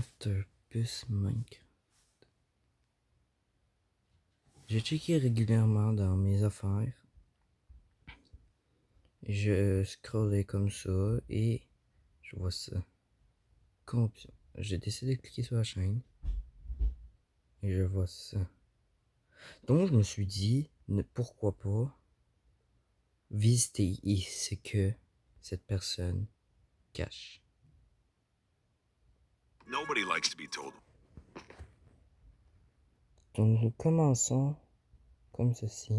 Afterbus Minecraft. J'ai checké régulièrement dans mes affaires. Je scrollais comme ça et je vois ça. Corruption. J'ai décidé de cliquer sur la chaîne et je vois ça. Donc je me suis dit, pourquoi pas visiter ce que cette personne cache. Nobody likes to be told. Donc nous commençons comme ceci.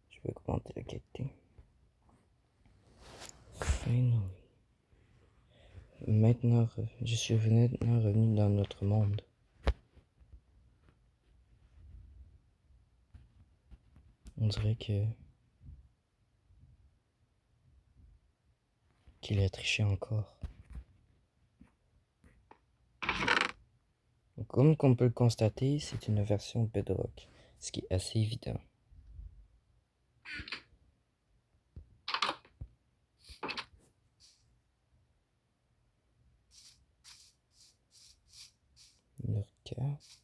Je vais augmenter la qualité. Finally. Maintenant, je suis maintenant revenu dans notre monde. On dirait qu'il a triché encore. Comme on peut le constater, c'est une version Bedrock, ce qui est assez évident. Leur carte.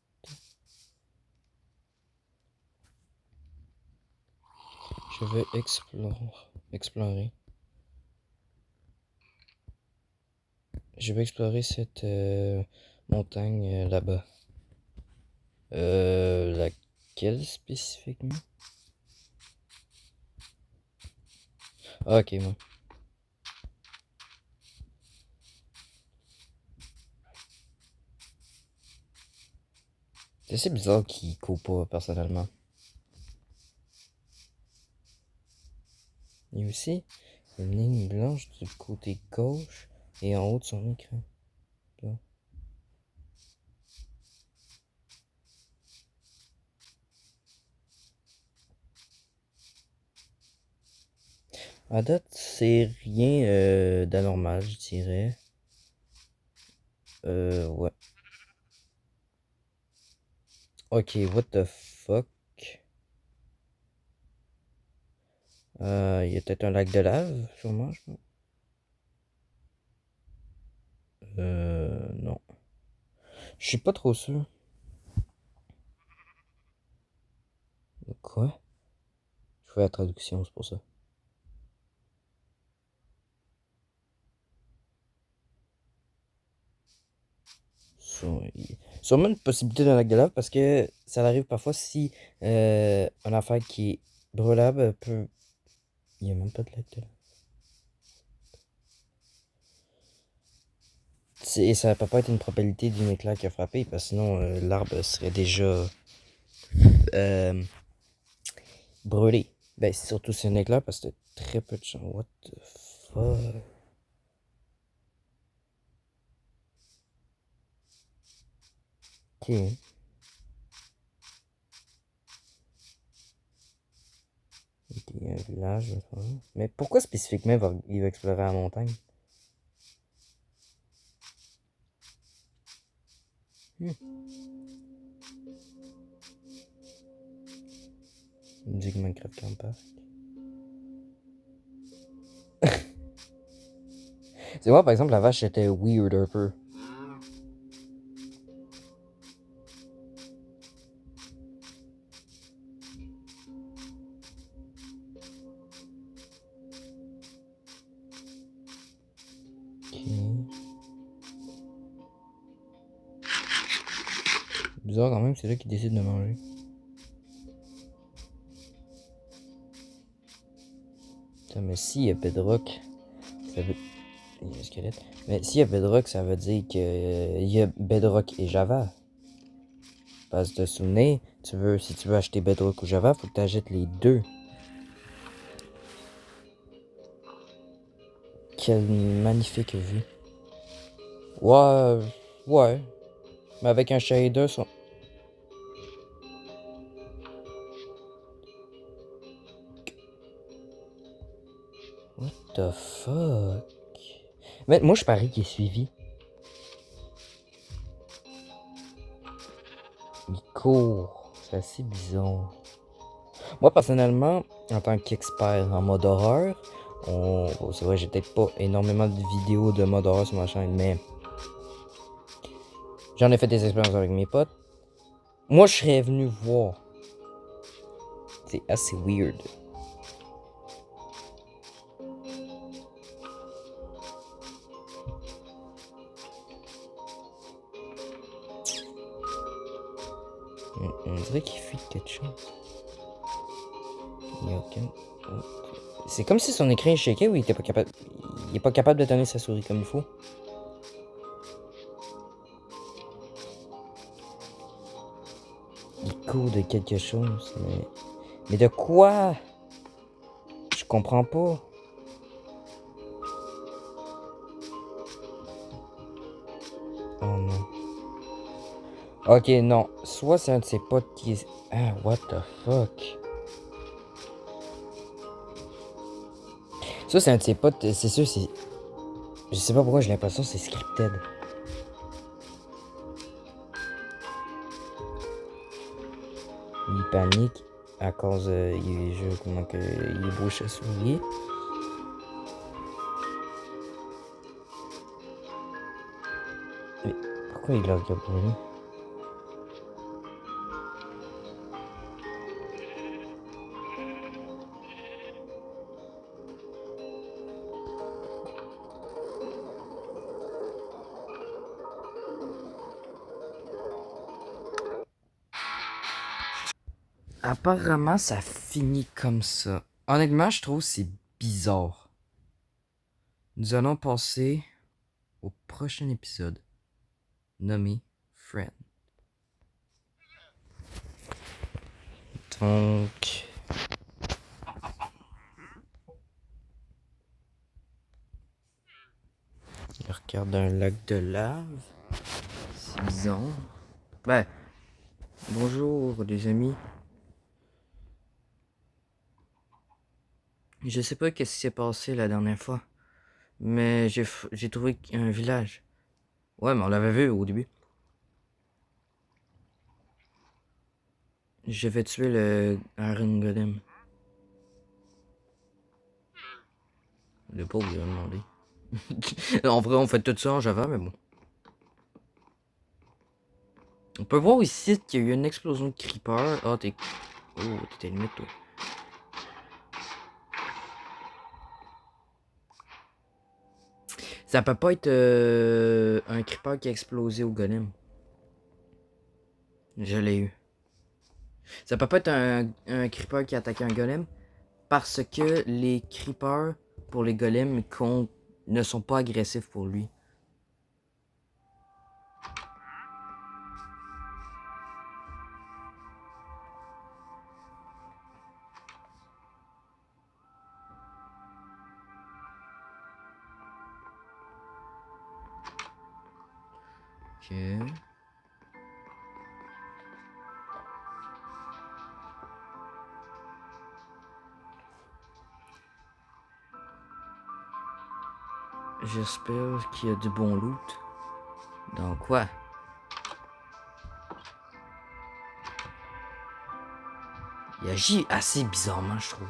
Je vais explorer. Je vais explorer cette montagne là-bas. Laquelle spécifiquement? Ah, ok, moi. C'est assez bizarre qu'il court pas personnellement. Et aussi, une ligne blanche du côté gauche et en haut de son écran. Là. À date, c'est rien d'anormal, je dirais. Ouais. Ok, what the fuck? Il y a peut-être un lac de lave, sûrement, je pense. Non. Je suis pas trop sûr. Quoi? Je fais la traduction, c'est pour ça. Sûrement une possibilité d'un lac de lave parce que ça arrive parfois si une affaire qui est brûlable peut. Il n'y a même pas de lac de lave. Et ça peut pas être une probabilité d'une éclair qui a frappé parce que sinon l'arbre serait déjà brûlé. Ben, surtout si c'est un éclair parce que très peu de chance. What the fuck? Ok. Il y a un village. Mais pourquoi spécifiquement il va explorer la montagne? Il me dit que Minecraft Camp Park. C'est moi, par exemple, la vache était weird un peu. Bizarre quand même, c'est là qu'il décide de manger. Putain, mais s'il y a Bedrock, ça veut. Il y a un squelette. Mais s'il y a Bedrock, ça veut dire qu'il y a Bedrock et Java. Parce que te souvenir, si tu veux acheter Bedrock ou Java, faut que tu achètes les deux. Quelle magnifique vue. Ouais. Mais avec un shader, ça. What the fuck? Mais moi, je parie qu'il est suivi. Il court. C'est assez bizarre. Moi, personnellement, en tant qu'expert en mode horreur, c'est vrai, j'ai peut-être pas énormément de vidéos de mode horreur sur ma chaîne, mais J'en ai fait des expériences avec mes potes. Moi, je serais venu voir. C'est assez weird. On dirait qu'il fuit de quelque chose. Il n'y a aucun... C'est comme si son écran est shaké ou il était pas capable... Il est pas capable de tenir sa souris comme il faut. Il court de quelque chose, mais... Mais de quoi? Je comprends pas. Oh non. Ok, non. Soit c'est un de ses potes qui est... Ah, what the fuck? Ça, c'est un de ses potes, c'est sûr, c'est... Je sais pas pourquoi j'ai l'impression que c'est scripted. Il panique à cause... comment que... Il bouge sa souris. Mais pourquoi il a regardé? Apparemment, ça finit comme ça. Honnêtement, je trouve que c'est bizarre. Nous allons passer au prochain épisode, nommé Friend. Donc... Il regarde un lac de lave. C'est bizarre. Ben, bonjour les amis. Je sais pas qu'est-ce qui s'est passé la dernière fois, mais j'ai trouvé un village. Ouais, mais on l'avait vu au début. Je vais tuer le Iron Golem. Le pauvre, il a demandé. En vrai, on fait tout ça en Java, mais bon. On peut voir ici qu'il y a eu une explosion de creeper. Ah, t'es... Oh, t'étais limite, toi. Ça peut pas être un creeper qui a explosé au golem. Je l'ai eu. Ça peut pas être un creeper qui a attaqué un golem. Parce que les creepers, pour les golems, ne sont pas agressifs pour lui. Ok. J'espère qu'il y a du bon loot. Donc quoi? Il agit assez bizarrement, je trouve.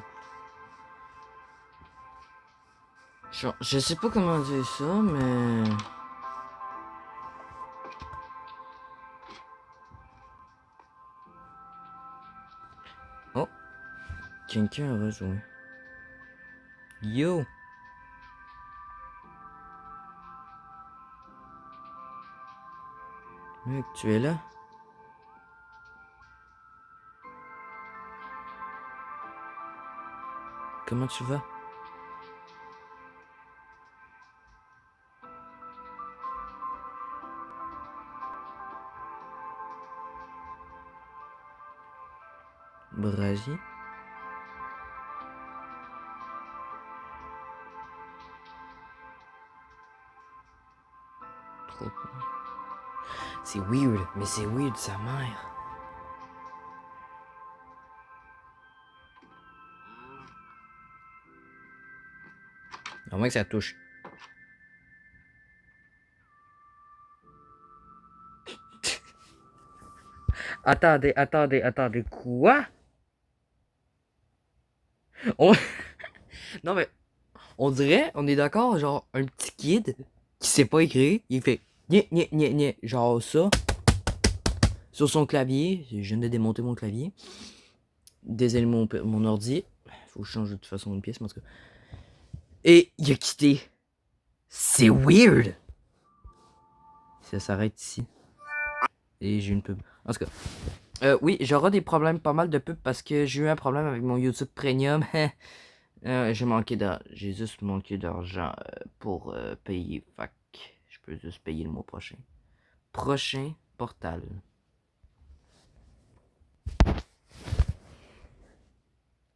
Genre, je sais pas comment dire ça, mais... Oh! Quelqu'un a rejoint. Yo! Mec, tu es là? Comment tu vas? Brasier? Trop cool. C'est weird, mais c'est weird sa mère. À moins que ça touche. Attendez, quoi? On... Non mais, on dirait, on est d'accord, genre, un petit kid qui sait pas écrire, il fait Genre ça. Sur son clavier. Je viens de démonter mon clavier. Désolé mon ordi. Faut que je change de toute façon une pièce, mais en tout cas. Et il a quitté. C'est weird! Ça s'arrête ici. Et j'ai une pub. En tout cas. Oui, j'aurai des problèmes, pas mal de pubs, parce que j'ai eu un problème avec mon YouTube Premium. J'ai juste manqué d'argent pour payer. Fait que je peux juste payer le mois prochain. Prochain portal.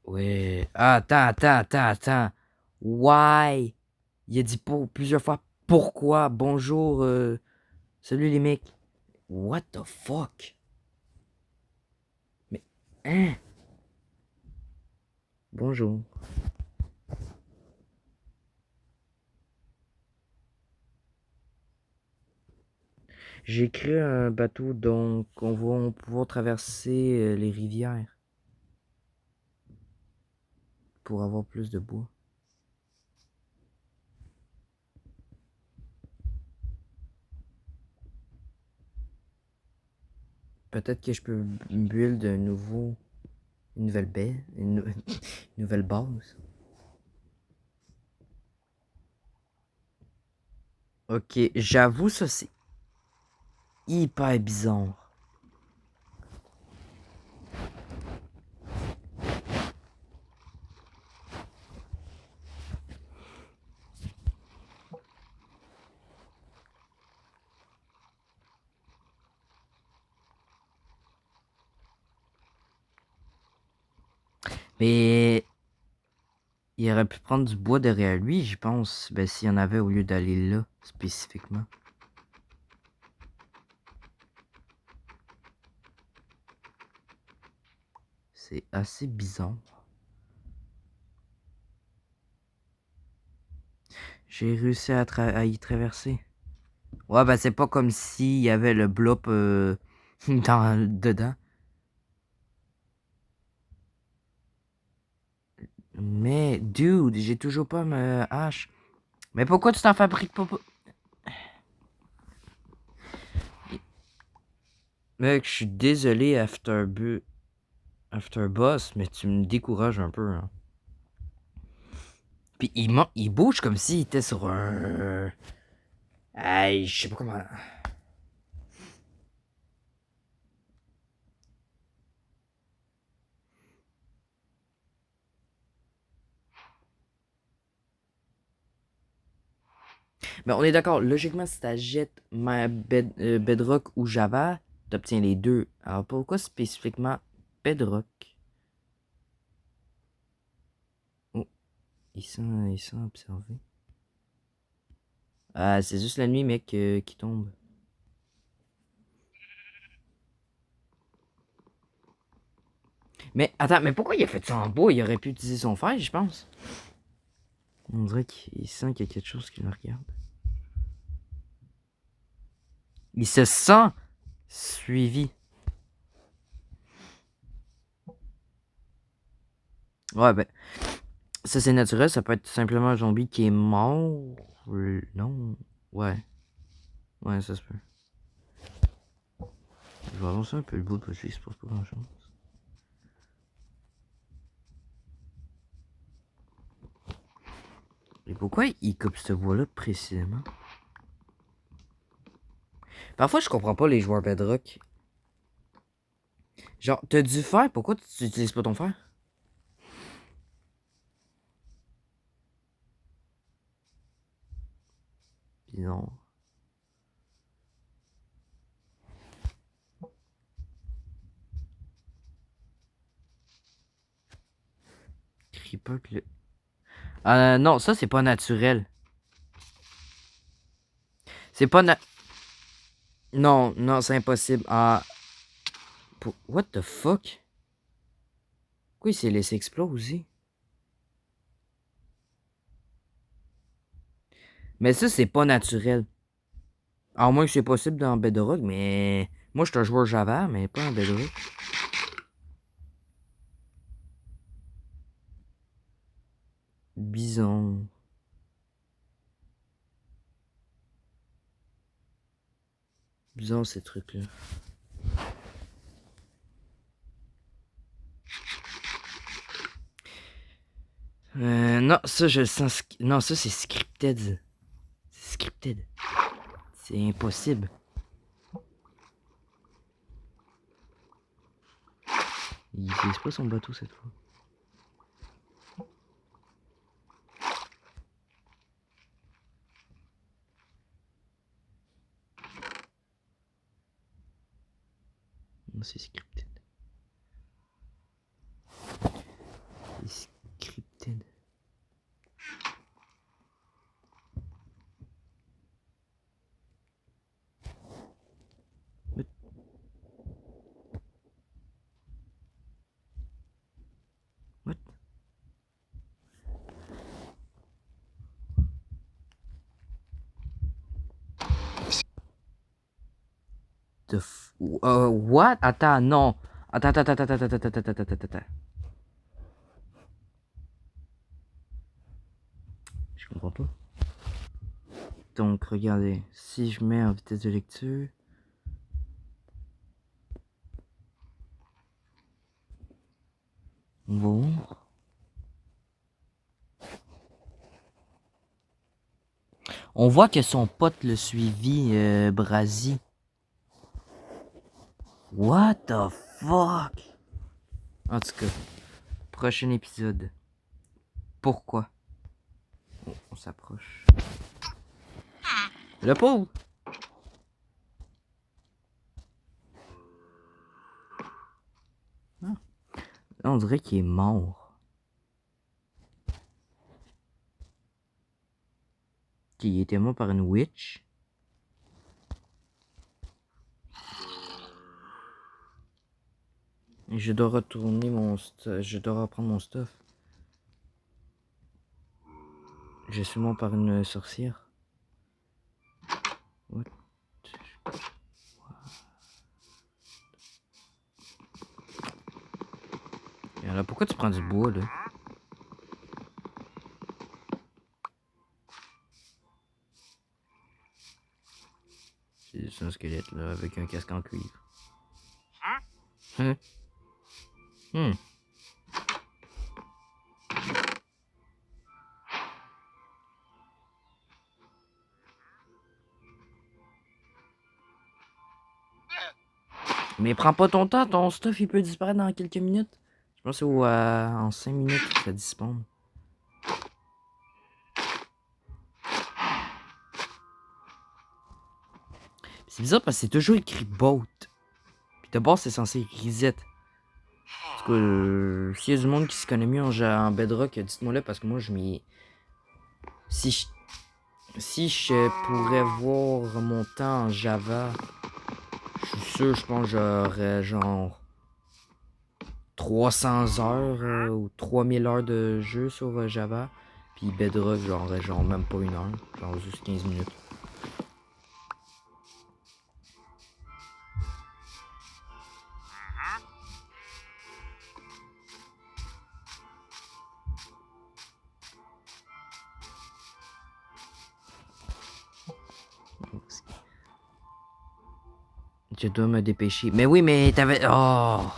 Ouais. Attends. Why? Il a dit plusieurs fois pourquoi. Bonjour. Salut les mecs. What the fuck? Mais, hein? Bonjour. J'ai créé un bateau, donc on va pouvoir traverser les rivières pour avoir plus de bois. Peut-être que je peux build une nouvelle baie, une nouvelle base. Ok, j'avoue, ça c'est hyper bizarre. Mais il aurait pu prendre du bois derrière lui, je pense. Ben, s'il y en avait au lieu d'aller là, spécifiquement. C'est assez bizarre. J'ai réussi à y traverser. Ouais, ben c'est pas comme s'il y avait le blob dedans. Mais, dude, j'ai toujours pas ma hache. Mais pourquoi tu t'en fabriques pas? Mec, je suis désolé, Afterboss, mais tu me décourages un peu. Hein. Puis il bouge comme s'il était sur un. Aïe, je sais pas comment. Mais on est d'accord, logiquement, si t'achètes Bedrock ou Java, t'obtiens les deux. Alors pourquoi spécifiquement Bedrock? Oh, il sent observé. Ah, c'est juste la nuit, mec, qui tombe. Mais attends, mais pourquoi il a fait ça en bois? Il aurait pu utiliser son fer, je pense. On dirait qu'il sent qu'il y a quelque chose qui le regarde. Il se sent suivi. Ouais, ben, ça c'est naturel, ça peut être simplement un zombie qui est mort. Non. Ouais. Ouais, ça se peut. Je vais avancer un peu le bout parce qu'il se passe pas grand chose. Et pourquoi il coupe ce bois-là précisément? Parfois, je comprends pas les joueurs Bedrock. Genre, t'as du fer, pourquoi tu utilises pas ton fer? Bizarre. Creeper le. Non, ça c'est pas naturel. C'est pas Non, non, c'est impossible. What the fuck? Pourquoi il s'est laissé exploser? Mais ça, c'est pas naturel. À moins que c'est possible dans Bedrock, mais. Moi, je suis un joueur Java, mais pas en Bedrock. Bison. Bizarre ces trucs-là. Non, ça je le sens. Non, ça c'est scripted. C'est scripted. C'est impossible. Il utilise pas son bateau cette fois. Non, c'est scripted. C'est scripted. What? What? Attends, non. Attends. Je comprends pas. Donc, regardez. Si je mets en vitesse de lecture... On va voir. On voit que son pote le suivi, Brasi. What the fuck? En tout cas, prochain épisode. Pourquoi? Oh, on s'approche. Le pauvre! Ah. Là, on dirait qu'il est mort. Qu'il était mort par une witch. Et je dois retourner mon stuff. Je dois reprendre mon stuff. Je suis mort par une sorcière. What? Et alors, pourquoi tu prends du bois, là? C'est juste un squelette, là, avec un casque en cuivre. Hein? Mais prends pas ton temps, ton stuff il peut disparaître dans quelques minutes. Je pense en 5 minutes ça disparaît. C'est bizarre parce que c'est toujours écrit boat. Puis d'abord c'est censé reset. Parce que s'il y a du monde qui se connaît mieux en Bedrock, dites-moi là parce que moi je m'y. Si je pourrais voir mon temps en Java, je suis sûr, je pense que j'aurais genre 300 heures ou 3000 heures de jeu sur Java. Puis Bedrock, j'aurais genre même pas une heure, genre juste 15 minutes. Je dois me dépêcher. Mais oui, mais t'avais... Oh!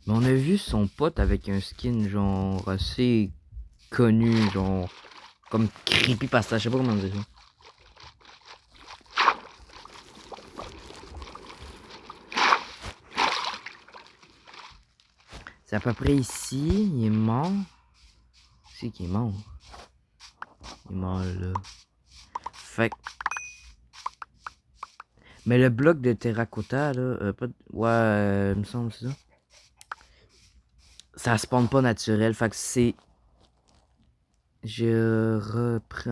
Mais on a vu son pote avec un skin genre assez connu, genre comme creepypasta, je sais pas comment dire ça. C'est à peu près ici, il est mort. C'est qui est mort. Il est mort là. Fait que... Mais le bloc de terracotta là, pas de... Ouais, il me semble c'est ça. Ça spawn pas naturel, fait que c'est... J'ai repris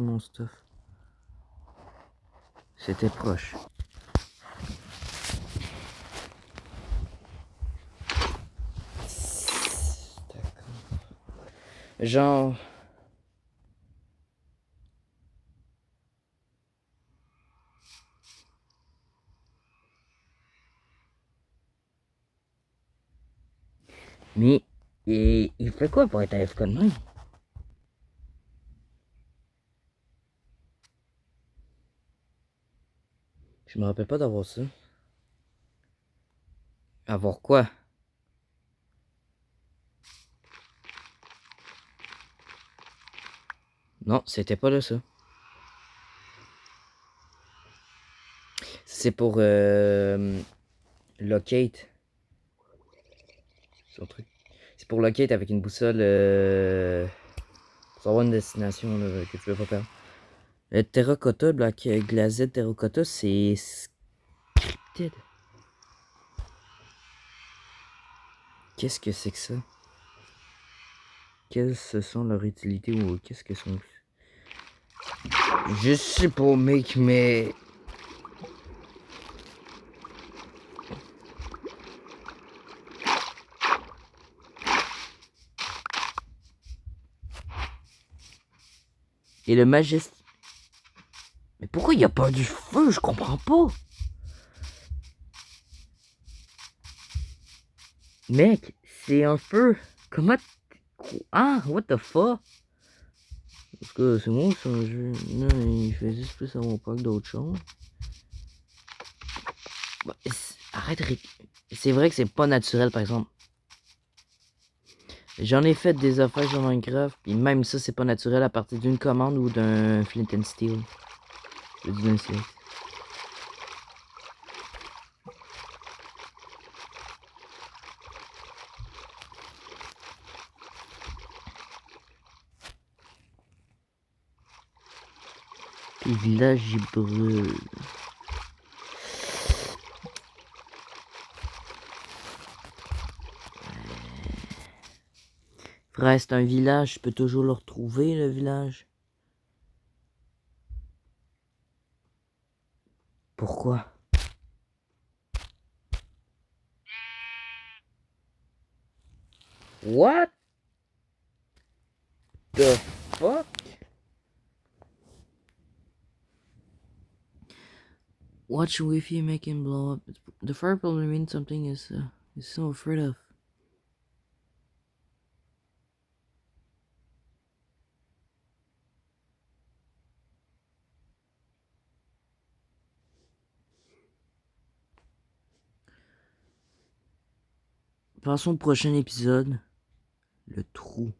mon stuff. C'était proche. D'accord. Genre... Mais... il fait quoi pour être AFK de même? Je me rappelle pas d'avoir ça. Avoir quoi? Non, c'était pas là, ça. C'est pour locate. Son truc. C'est pour locate avec une boussole pour avoir une destination là, que tu veux pas perdre. Le terracotta, black glazed terracotta, c'est scripted. Qu'est-ce que c'est que ça? Quelles sont leurs utilités ou qu'est-ce que sont... Je sais pas, mec, mais... Et le majesté... Mais pourquoi il n'y a pas du feu? Je comprends pas. Mec, c'est un feu. Comment... Ah, what the fuck? Parce que c'est moi c'est un jeu. Non, il fait juste plus à mon parc d'autres choses. Bah, arrête, c'est vrai que c'est pas naturel, par exemple. J'en ai fait des affaires sur Minecraft, puis même ça, c'est pas naturel à partir d'une commande ou d'un flint and steel. Je dis d'un silex. Les villages, ils brûlent. Frère, c'est un village, je peux toujours le retrouver, le village. Pourquoi? What the fuck? Watch Wi-Fi make him blow up. The fire probably means something is so afraid of. Passons au prochain épisode. Le trou.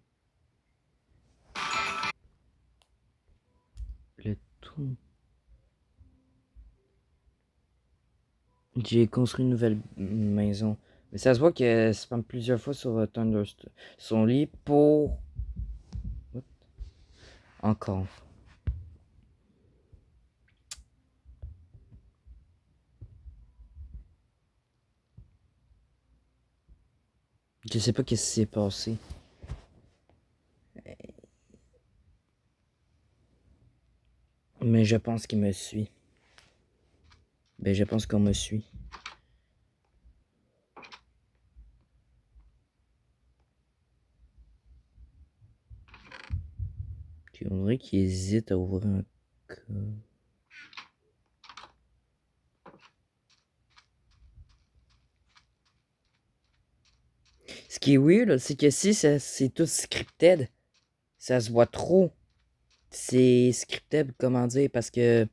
Le trou. J'ai construit une nouvelle maison. Mais ça se voit qu'elle spam plusieurs fois sur son lit pour... What? Encore. Je sais pas qu'est-ce qui s'est passé. Mais je pense qu'il me suit. Ben je pense qu'on me suit. On dirait qu'il hésite à ouvrir un code. Ce qui est weird, c'est que si c'est tout scripted, ça se voit trop. C'est scripted, comment dire, parce que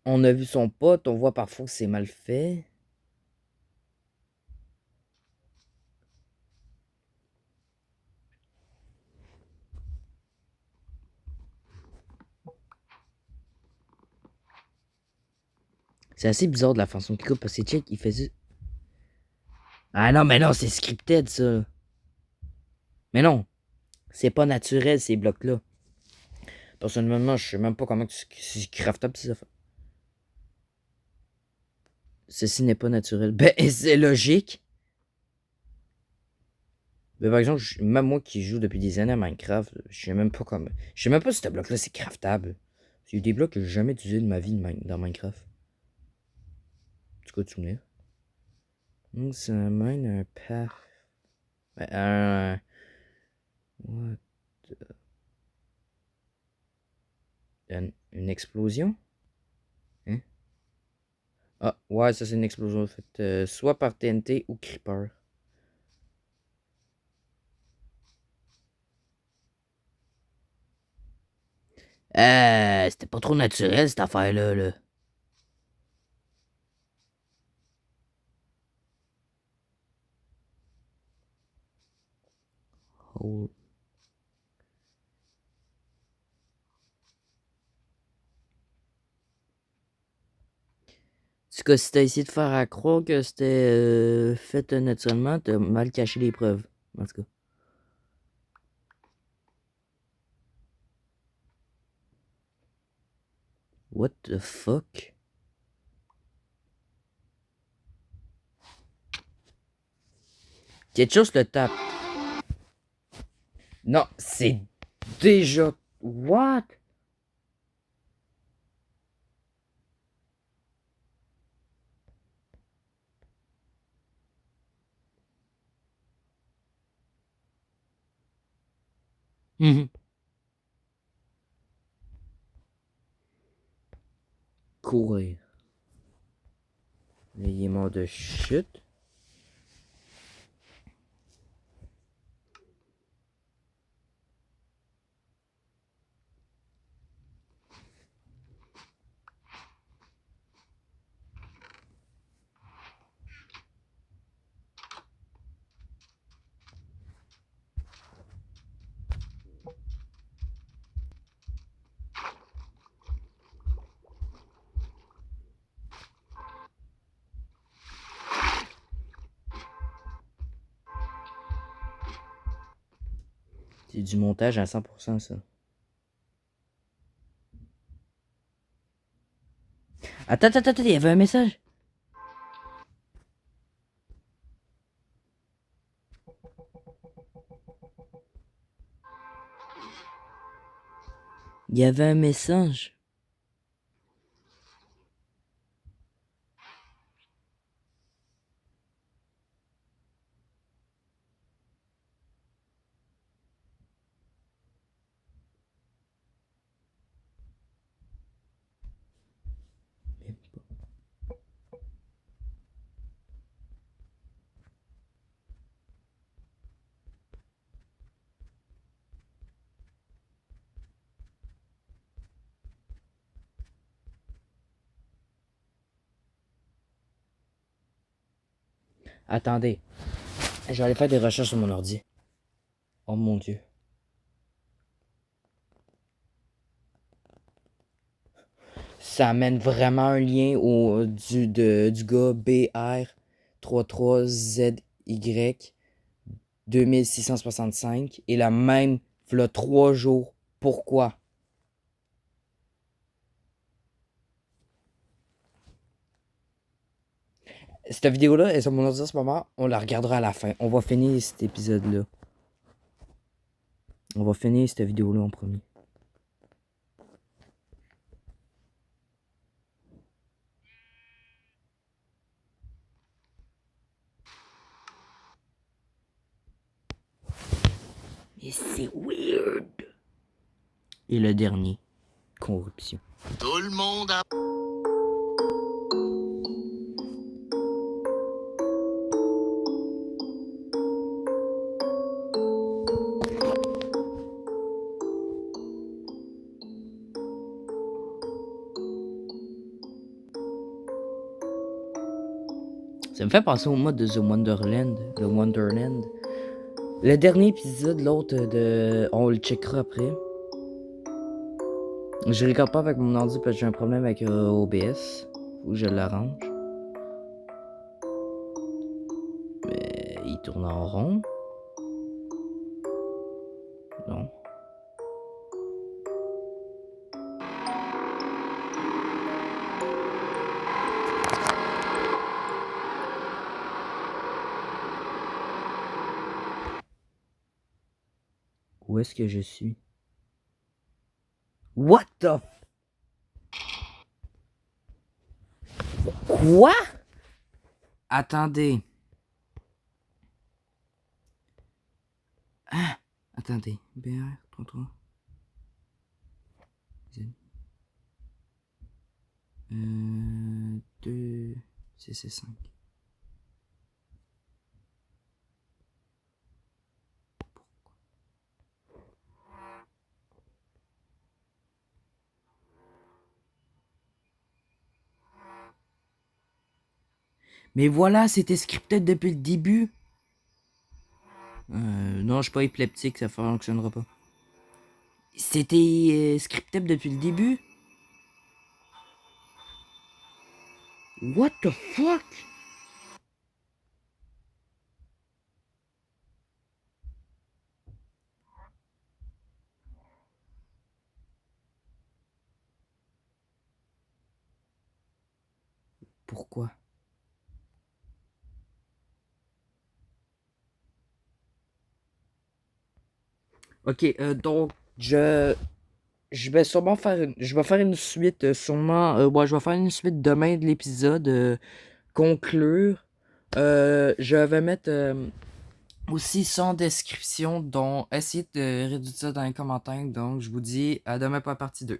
on a vu son pote, on voit parfois que c'est mal fait. C'est assez bizarre de la façon qu'il coupe, parce que check, il fait ça. Ah non, mais non, c'est scripted, ça. Mais non, c'est pas naturel, ces blocs-là. Personnellement, je sais même pas comment c'est craftable, ces affaires. Ceci n'est pas naturel. Ben, c'est logique. Mais par exemple, même moi qui joue depuis des années à Minecraft, je sais même pas comment. Je sais même pas si ce bloc-là c'est craftable. C'est des blocs que j'ai jamais utilisés de ma vie dans Minecraft. Tu peux te souvenir? Donc, ça mène un path. Un. What? Une explosion? Hein? Ah, ouais, ça c'est une explosion faite soit par TNT ou Creeper. C'était pas trop naturel cette affaire-là, là. Oh. En tout cas, si t'as essayé de faire à croire que c'était fait naturellement, t'as mal caché les preuves. En tout cas. What the fuck? Quelque chose le tape. Non, c'est déjà. What? Mhm. Courir. Là, il est mort de chute. C'est du montage à 100%, ça. Attends, il y avait un message. Il y avait un message. Attendez. Je vais aller faire des recherches sur mon ordi. Oh mon dieu. Ça amène vraiment un lien du gars BR33ZY 2665 et la même v'là 3 jours. Pourquoi? Cette vidéo-là est sur mon ordi en ce moment. On la regardera à la fin. On va finir cet épisode-là. On va finir cette vidéo-là en premier. Mais c'est weird. Et le dernier. Corruption. Tout le monde a... Ça me fait penser au mode de The Wonderland. Le Wonderland. Le dernier épisode, l'autre de... On le checkera après. Je regarde pas avec mon ordi parce que j'ai un problème avec OBS. Faut que je l'arrange. Mais il tourne en rond. Non. Où est-ce que je suis? What the... Quoi? Attendez. Ah, attendez. BR 33. Z. 2 CC5. Mais voilà, c'était scripté depuis le début. Non, je suis pas épileptique, ça fonctionnera pas. C'était scripté depuis le début. What the fuck? Pourquoi? Ok, donc je vais sûrement faire je vais faire une suite sûrement ouais, je vais faire une suite demain de l'épisode conclure. Je vais mettre aussi son description, donc essayez de réduire ça dans les commentaires. Donc je vous dis à demain pour la partie 2.